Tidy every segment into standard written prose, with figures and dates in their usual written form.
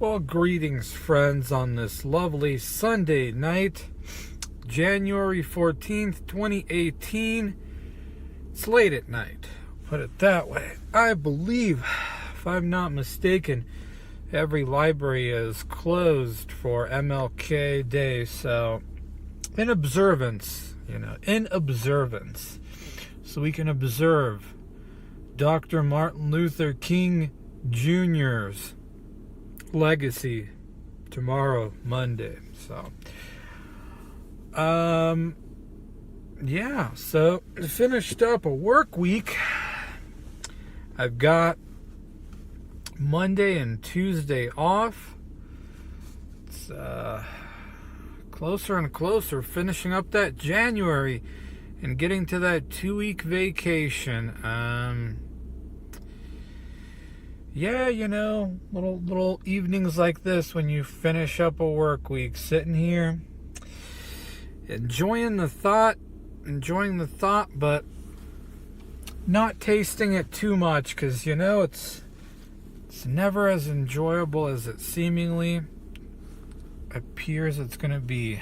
Well, greetings, friends, on this lovely Sunday night, January 14th, 2018. It's late at night, put it that way. I believe, if I'm not mistaken, every library is closed for MLK Day, so in observance, so we can observe Dr. Martin Luther King Jr.'s legacy tomorrow, Monday. So so finished up a work week. I've got Monday and Tuesday off. It's closer and closer, finishing up that January and getting to that 2-week vacation. Little evenings like this when you finish up a work week, sitting here, enjoying the thought, but not tasting it too much, because, it's never as enjoyable as it seemingly appears it's going to be.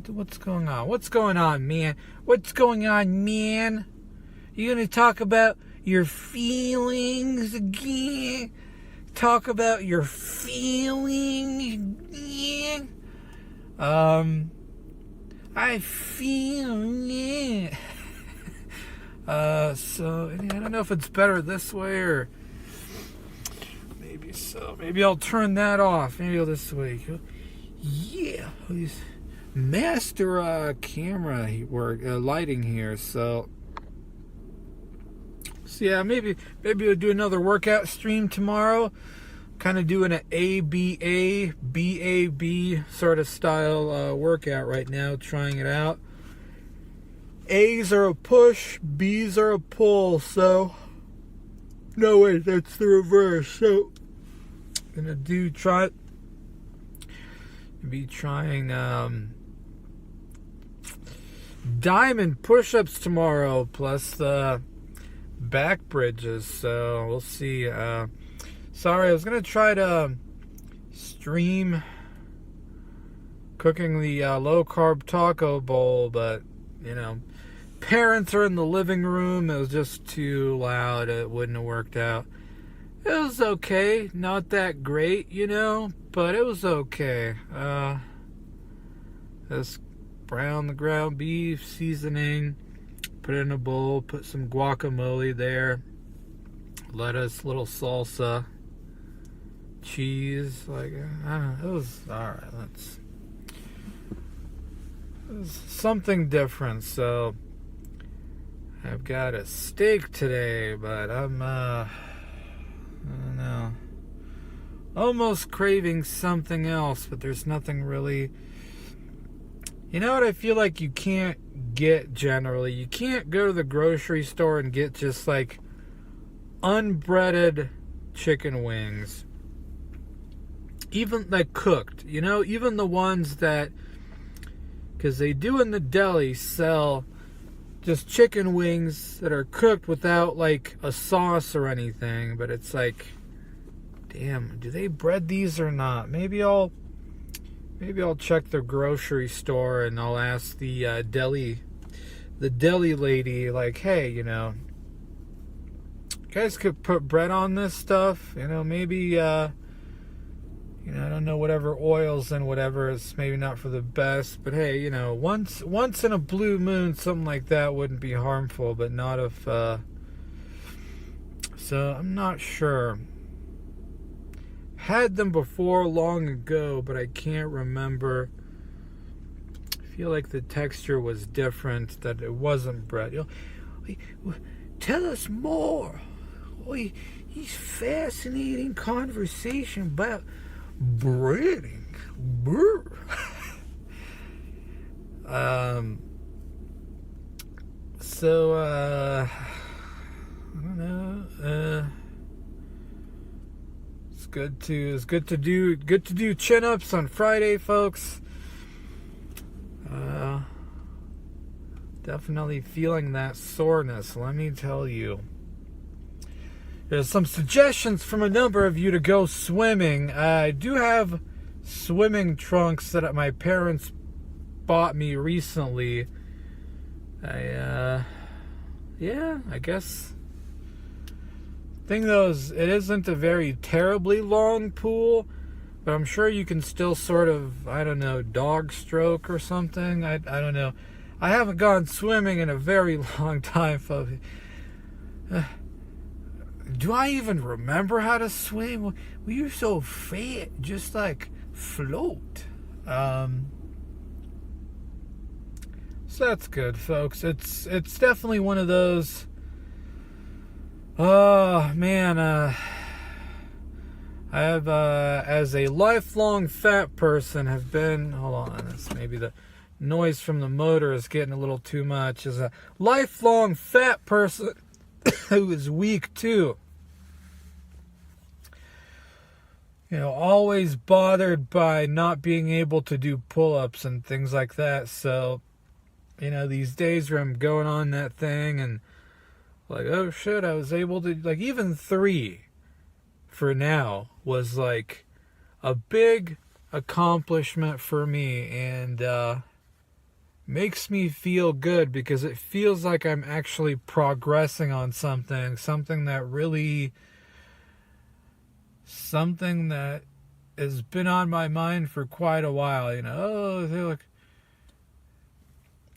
What's going on? What's going on, man? What's going on, man? You gonna talk about your feelings again? Talk about your feelings again? I feel it. So I don't know if it's better this way or maybe so. Maybe I'll turn that off. Maybe I'll this way. Yeah, he's master camera work lighting here. So yeah, maybe we'll do another workout stream tomorrow. Kind of doing an ABA, BAB sort of style workout right now. Trying it out. A's are a push, B's are a pull. So no, wait, that's the reverse. So gonna be trying diamond push-ups tomorrow, plus the back bridges. So we'll see. Sorry, I was gonna try to stream cooking the low-carb taco bowl, but parents are in the living room. It was just too loud. It wouldn't have worked out. It was okay, not that great, but it was okay. Just brown the ground beef, seasoning, put it in a bowl, put some guacamole there, lettuce, little salsa, cheese, I don't know, it was alright. It was something different. So I've got a steak today, but I'm I don't know, almost craving something else, but there's nothing really. You know what I feel like you can't get generally? You can't go to the grocery store and get just like unbreaded chicken wings. Even like cooked, even the ones that, because they do in the deli sell just chicken wings that are cooked without like a sauce or anything, but it's like, damn, do they bread these or not? Maybe I'll check the grocery store and I'll ask the deli lady, like, hey, you guys could put bread on this stuff, maybe I don't know, whatever oils and whatever, it's maybe not for the best, but hey, once in a blue moon, something like that wouldn't be harmful, but not if, so I'm not sure. Had them before long ago, but I can't remember. I feel like the texture was different, that it wasn't bread. Tell us more. He's fascinating conversation about breading. I don't know. It's good to do chin-ups on Friday, folks. Definitely feeling that soreness, let me tell you. There's some suggestions from a number of you to go swimming. I do have swimming trunks that my parents bought me recently. I guess. Thing though is, it isn't a very terribly long pool, but I'm sure you can still sort of, I don't know, dog stroke or something. I don't know. I haven't gone swimming in a very long time, folks. Do I even remember how to swim? We were so fat, just like float. So that's good, folks. It's definitely one of those. Oh man, I have as a lifelong fat person have been. Hold on, that's maybe the noise from the motor is getting a little too much. As a lifelong fat person who is weak too. You know, always bothered by not being able to do pull-ups and things like that. So, you know, these days where I'm going on that thing and like, oh shit, I was able to, like, even 3 for now was like a big accomplishment for me, and makes me feel good because it feels like I'm actually progressing on something that has been on my mind for quite a while. You know,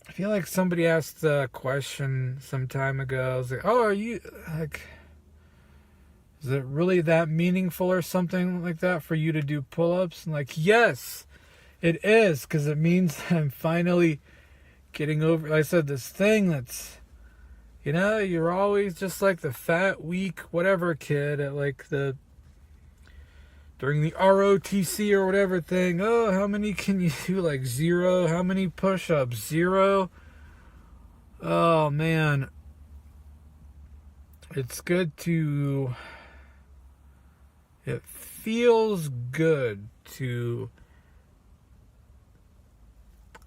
I feel like somebody asked a question some time ago. I was like, oh, are you, like, is it really that meaningful or something like that for you to do pull-ups? And like, yes, it is, because it means I'm finally getting over, like I said, this thing that's, you know, you're always just like the fat, weak, whatever kid at like during the ROTC or whatever thing. Oh, how many can you do? Like 0. How many push-ups? 0. Oh man, it's good to, it feels good to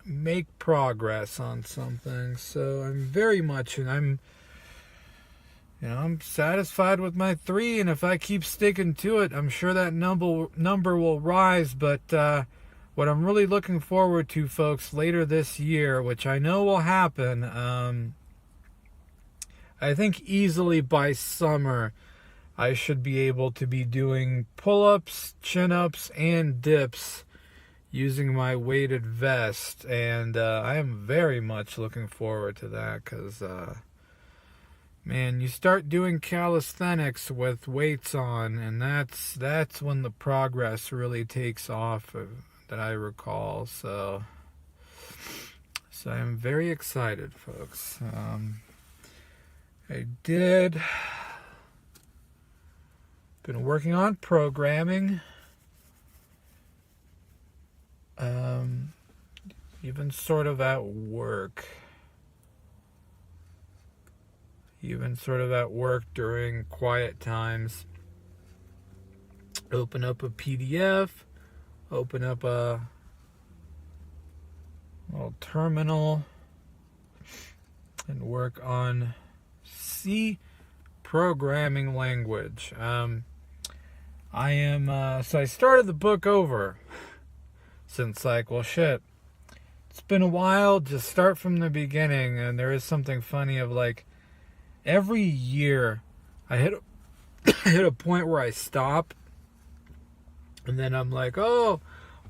make progress on something. So I'm satisfied with my 3, and if I keep sticking to it, I'm sure that number will rise. But what I'm really looking forward to, folks, later this year, which I know will happen, I think easily by summer, I should be able to be doing pull-ups, chin-ups, and dips using my weighted vest. And I am very much looking forward to that, because man, you start doing calisthenics with weights on, and that's when the progress really takes off, that I recall. So I'm very excited, folks. Been working on programming, even sort of at work. During quiet times. Open up a PDF, open up a little terminal, and work on C programming language. So I started the book over, since like, well shit, it's been a while, just start from the beginning. And there is something funny of like, every year I hit a point where I stop, and then I'm like, oh,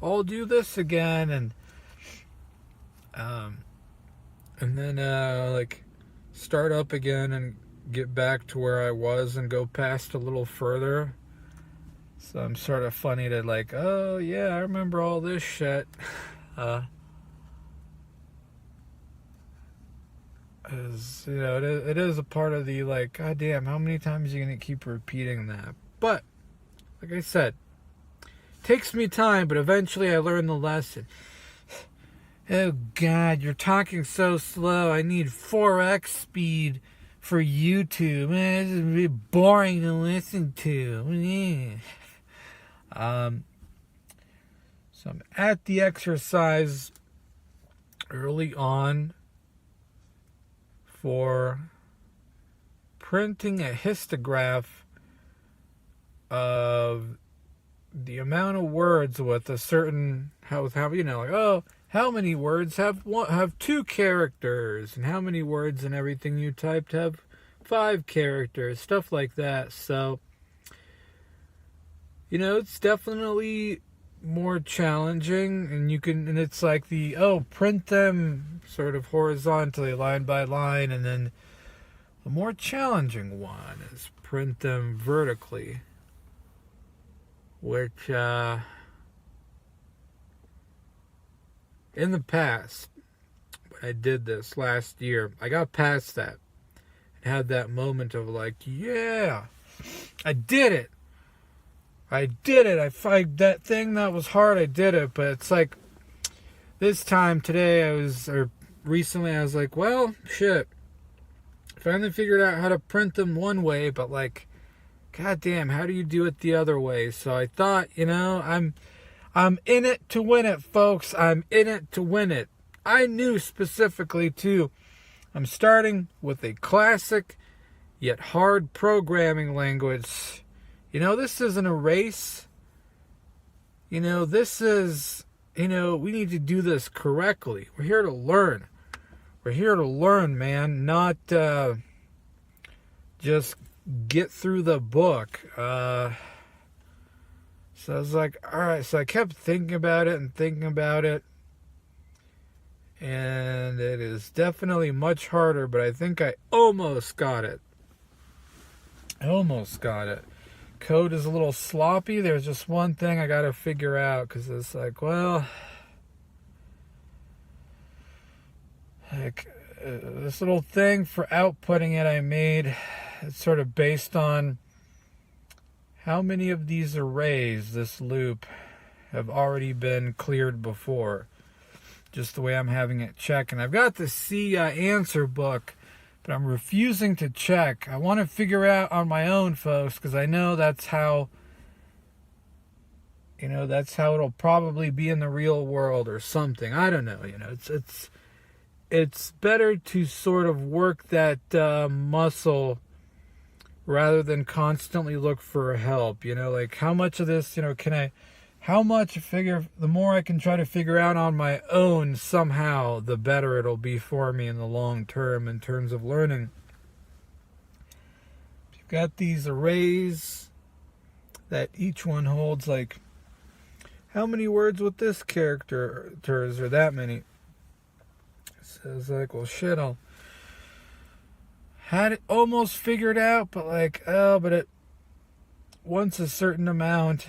I'll do this again, and then like start up again and get back to where I was and go past a little further. So I'm sort of funny to like, oh yeah, I remember all this shit. Is, you know, it is a part of the like, god damn, how many times are you gonna keep repeating that? But like I said, takes me time, but eventually I learn the lesson. Oh god, you're talking so slow, I need 4x speed for YouTube. Man, this is really boring to listen to. So I'm at the exercise early on for printing a histograph of the amount of words with a certain how many words have 2 characters, and how many words in everything you typed have 5 characters, stuff like that. So it's definitely more challenging, and it's like print them sort of horizontally, line by line, and then the more challenging one is print them vertically, which in the past, when I did this last year, I got past that and had that moment of like, yeah, I did it. I that thing that was hard, I did it. But it's like this time today, recently I was like, well, shit. Finally figured out how to print them one way, but like, goddamn, how do you do it the other way? So I thought, I'm in it to win it, folks. I'm in it to win it. I knew specifically too, I'm starting with a classic yet hard programming language. This isn't a race. This is, we need to do this correctly. We're here to learn. We're here to learn, man, not just get through the book. So I was like, all right. So I kept thinking about it. And it is definitely much harder, but I think I almost got it. Code is a little sloppy. There's just one thing I got to figure out, because it's like, well, this little thing for outputting it I made, it's sort of based on how many of these arrays, this loop, have already been cleared before. Just the way I'm having it check. And I've got the C answer book, but I'm refusing to check. I want to figure out on my own, folks, because I know that's how it'll probably be in the real world or something. I don't know. It's better to sort of work that muscle rather than constantly look for help. Like how much of this, the more I can try to figure out on my own somehow, the better it'll be for me in the long term in terms of learning. You've got these arrays that each one holds like how many words with this character or that many. So it's like, well, shit, I had it almost figured out, but like, once a certain amount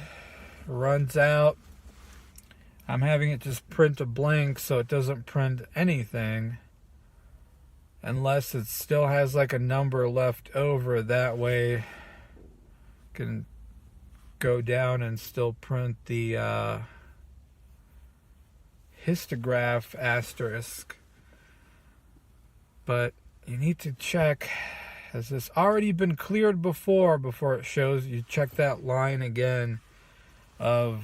runs out, I'm having it just print a blank, so it doesn't print anything unless it still has like a number left over. That way I can go down and still print the histograph asterisk. But you need to check, has this already been cleared before it shows you? Check that line again for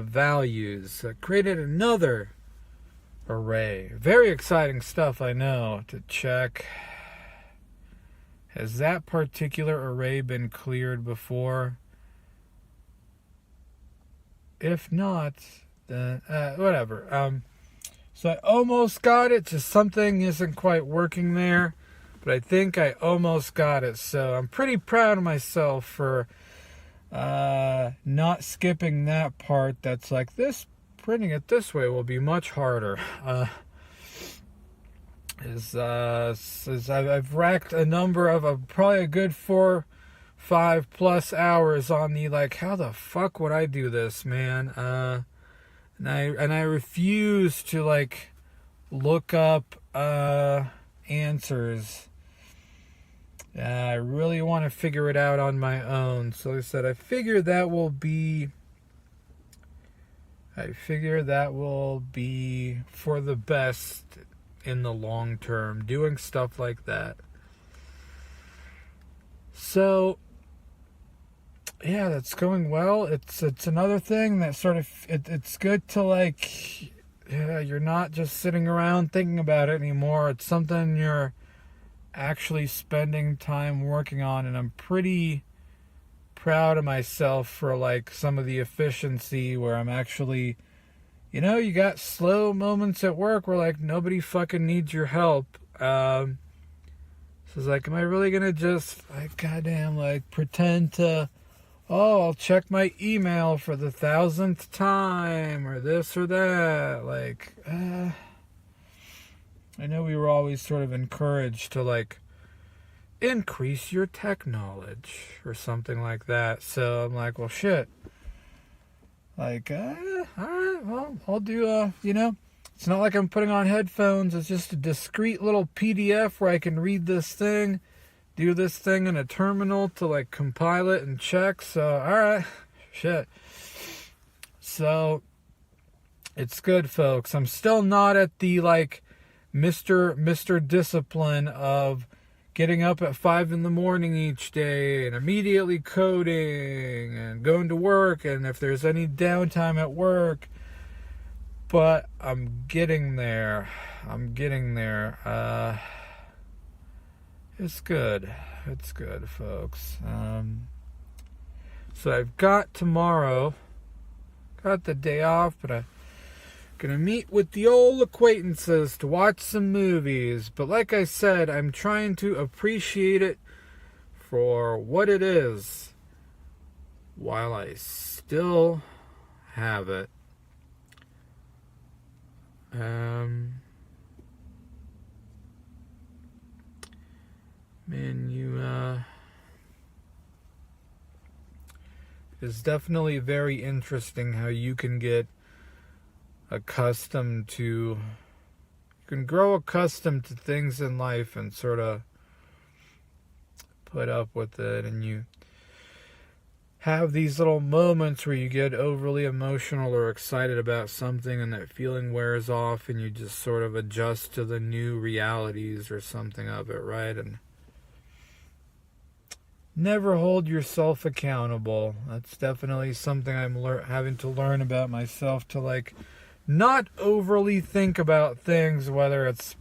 values. Created another array. Very exciting stuff, I know, to check. Has that particular array been cleared before? If not, then whatever. So I almost got it, just something isn't quite working there, but I think I almost got it. So I'm pretty proud of myself for not skipping that part. That's like, this, printing it this way will be much harder. I've racked a number of probably a good 4-5 plus hours on the like, how the fuck would I do this, man? And I refuse to like look up answers. I really want to figure it out on my own. So I said, I figure that will be for the best in the long term, doing stuff like that. So yeah, that's going well. It's another thing that sort of it's good to like yeah, you're not just sitting around thinking about it anymore. It's something you're actually spending time working on, and I'm pretty proud of myself for like some of the efficiency where I'm actually, you got slow moments at work where like nobody fucking needs your help. So it's like, am I really gonna just like goddamn like pretend to, oh, I'll check my email for the 1,000th time or this or that? Like, I know we were always sort of encouraged to like increase your tech knowledge or something like that. So I'm like, well, shit. Like, all right, well, I'll do, it's not like I'm putting on headphones. It's just a discrete little PDF where I can read this thing, do this thing in a terminal to like compile it and check. So, all right, shit. So it's good, folks. I'm still not at the like Mr. Discipline of getting up at 5 a.m. each day and immediately coding and going to work, and if there's any downtime at work. But I'm getting there. It's good, folks. So I've got tomorrow, got the day off, but I'm gonna meet with the old acquaintances to watch some movies. But like I said, I'm trying to appreciate it for what it is while I still have it. Man, it's definitely very interesting how you can get accustomed to, you can grow accustomed to things in life and sort of put up with it, and you have these little moments where you get overly emotional or excited about something, and that feeling wears off, and you just sort of adjust to the new realities or something of it, right? And never hold yourself accountable. That's definitely something I'm having to learn about myself, to like not overly think about things, whether it's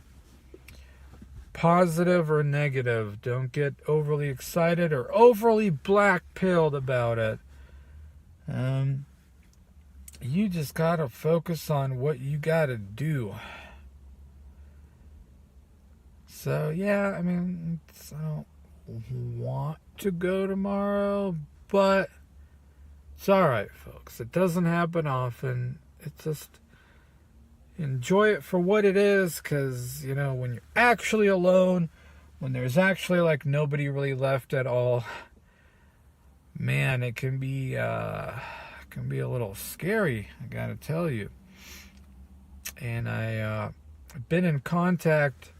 positive or negative. Don't get overly excited or overly black-pilled about it. You just gotta focus on what you gotta do. So yeah, I mean, I don't want to go tomorrow, but it's alright, folks. It doesn't happen often. It's just enjoy it for what it is, because, when you're actually alone, when there's actually, like, nobody really left at all, man, it can be a little scary, I gotta tell you. And I've been in contact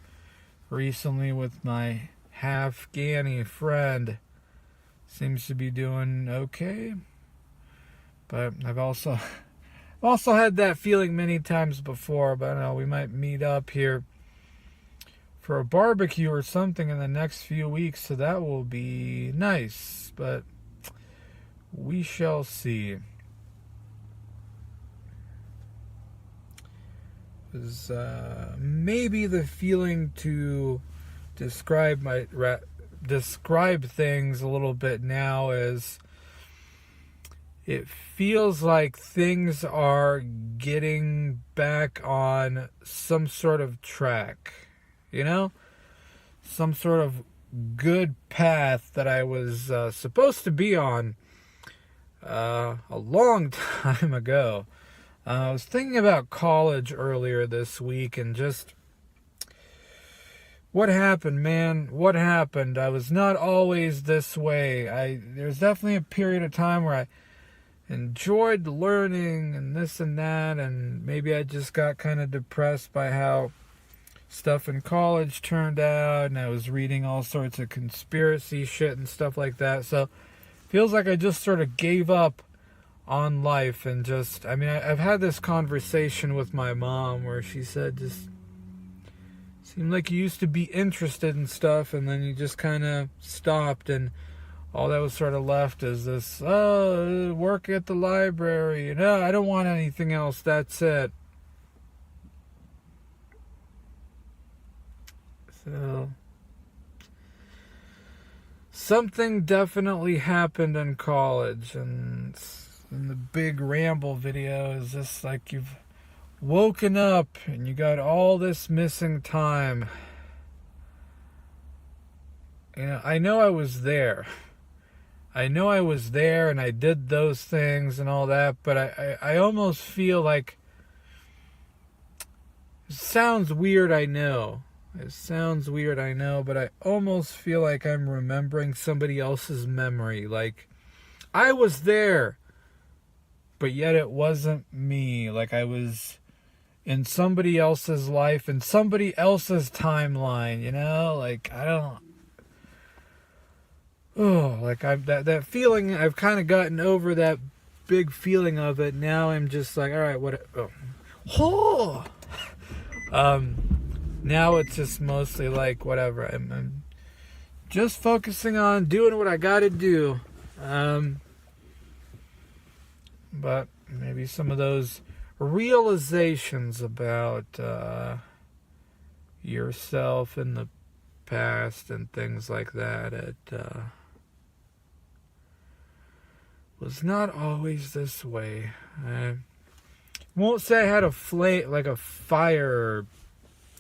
recently with my Afghani friend. Seems to be doing okay. But I've also had that feeling many times before, but I don't know, we might meet up here for a barbecue or something in the next few weeks, so that will be nice, but we shall see. It was maybe the feeling to describe things a little bit now is, it feels like things are getting back on some sort of track, some sort of good path that I was supposed to be on a long time ago. I was thinking about college earlier this week, and just what happened, man? What happened? I was not always this way. There's definitely a period of time where I enjoyed learning and this and that, and maybe I just got kind of depressed by how stuff in college turned out, and I was reading all sorts of conspiracy shit and stuff like that. So feels like I just sort of gave up on life, and just, I've had this conversation with my mom where she said, just seemed like you used to be interested in stuff, and then you just kind of stopped, and all that was sort of left is this, work at the library. I don't want anything else. That's it. So something definitely happened in college, and in the big ramble video is just like you've woken up and you got all this missing time. You know, I know I was there. And I did those things and all that, but I almost feel like, it sounds weird, I know. But I almost feel like I'm remembering somebody else's memory. Like, I was there, but yet it wasn't me. Like, I was in somebody else's life, in somebody else's timeline, you know? Like, I don't... Oh, like, that feeling, I've kind of gotten over that big feeling of it. Now I'm just like, all right, what... Oh! Now it's just mostly like, whatever. I'm just focusing on doing what I gotta do. But maybe some of those realizations about yourself in the past and things like that, it was not always this way. I won't say I had a fire.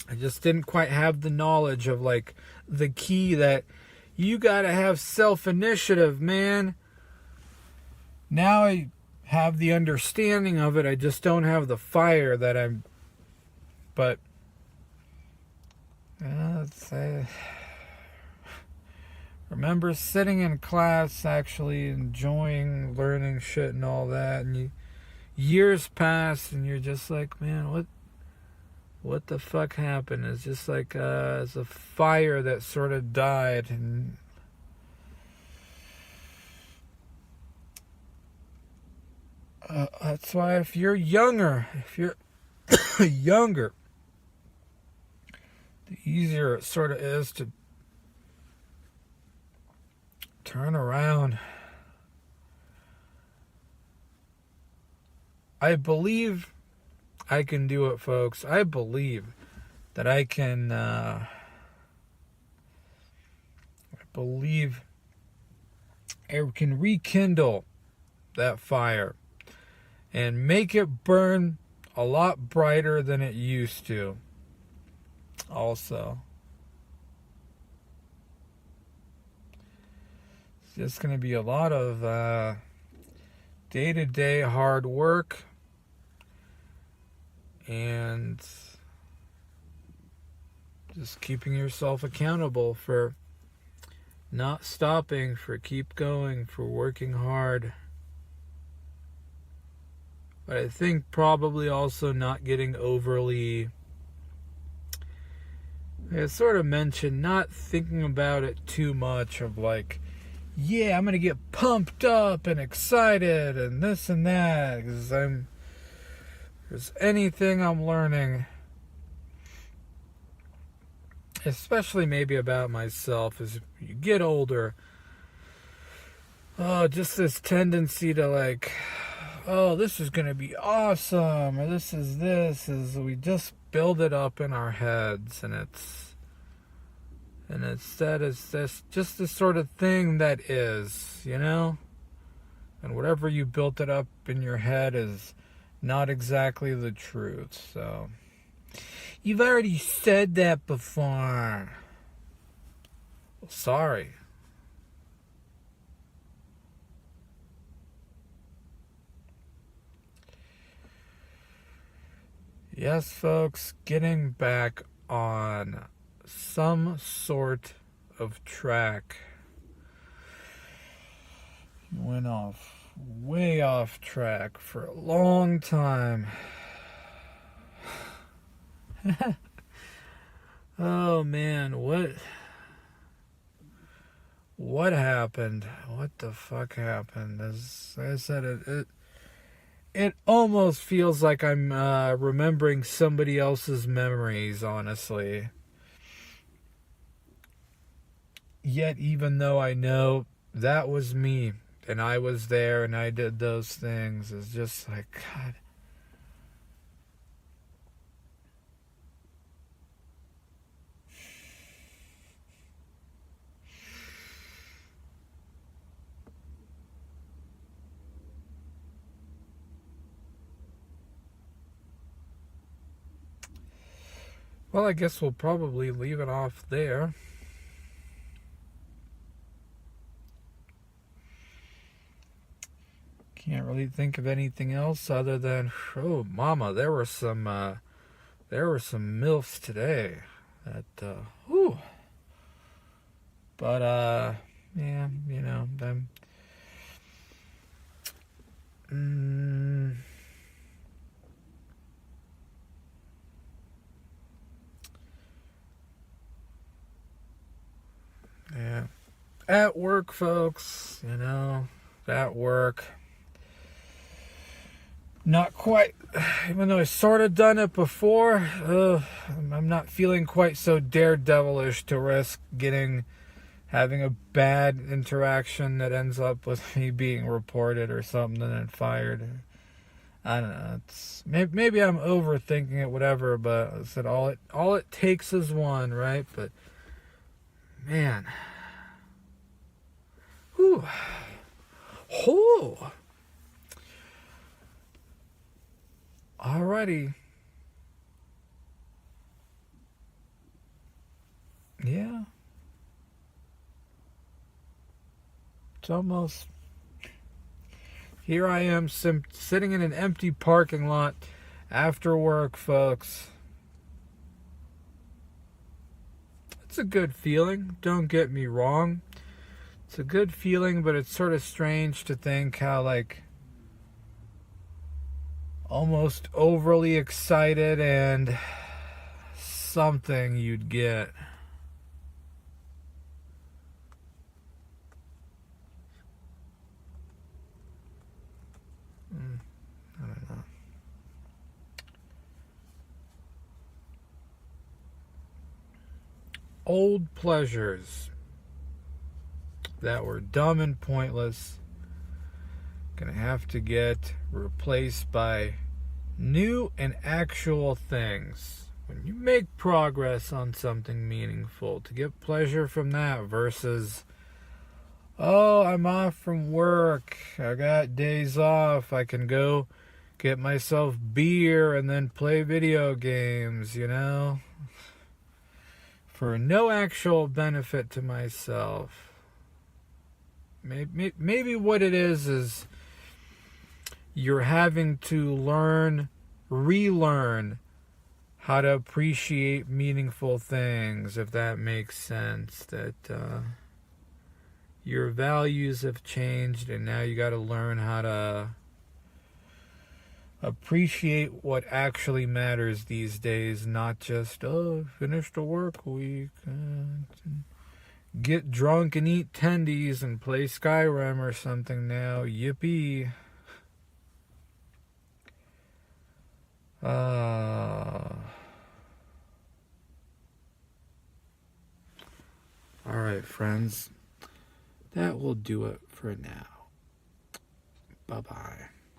I just didn't quite have the knowledge of, like, the key that you gotta have self-initiative, man. Now I have the understanding of it. I just don't have the fire that I'm... But... let's say... Remember sitting in class, actually enjoying learning shit and all that, and years pass, and you're just like, man, what the fuck happened? It's just like it's a fire that sort of died. And that's why if you're younger, the easier it sort of is to turn around. I believe I can do it, folks. I believe that I can rekindle that fire and make it burn a lot brighter than it used to. Also, it's just going to be a lot of day-to-day hard work and just keeping yourself accountable for not stopping, for keep going, for working hard. But I think probably also not getting overly, I sort of mentioned, not thinking about it too much of like, yeah, I'm going to get pumped up and excited and this and that, because if there's anything I'm learning, especially maybe about myself, as you get older, just this tendency to like, oh, this is going to be awesome, or this is we just build it up in our heads, and instead it's just this sort of thing that is, you know, and whatever you built it up in your head is not exactly the truth. So you've already said that before. Well, sorry. Yes, folks, getting back on some sort of track. Went way off track for a long time. Oh man, what happened? What the fuck happened? As I said, it almost feels like I'm remembering somebody else's memories, honestly. Yet, even though I know that was me, and I was there, and I did those things, it's just like, God. Well, I guess we'll probably leave it off there. Can't really think of anything else other than, oh, mama, there were some MILFs today. Whew. But, yeah, you know, yeah. At work, folks, you know, at work. Not quite, even though I sort of done it before, I'm not feeling quite so daredevilish to risk having a bad interaction that ends up with me being reported or something and fired. I don't know. It's maybe I'm overthinking it, whatever. But I said all it takes is one, right? But man, whew, oh, alrighty, yeah, it's almost. Here I am sitting in an empty parking lot after work, folks. It's a good feeling, don't get me wrong. It's a good feeling, but it's sort of strange to think how, like, almost overly excited and something you'd get. I don't know. Old pleasures that were dumb and pointless gonna have to get replaced by new and actual things. When you make progress on something meaningful, to get pleasure from that versus, oh, I'm off from work, I got days off, I can go get myself beer and then play video games, you know, for no actual benefit to myself. Maybe what it is you're having to relearn how to appreciate meaningful things, if that makes sense. That your values have changed and now you got to learn how to appreciate what actually matters these days, not just, oh, finished a work week, get drunk and eat tendies and play Skyrim or something now, yippee. Alright, friends, that will do it for now. Bye-bye.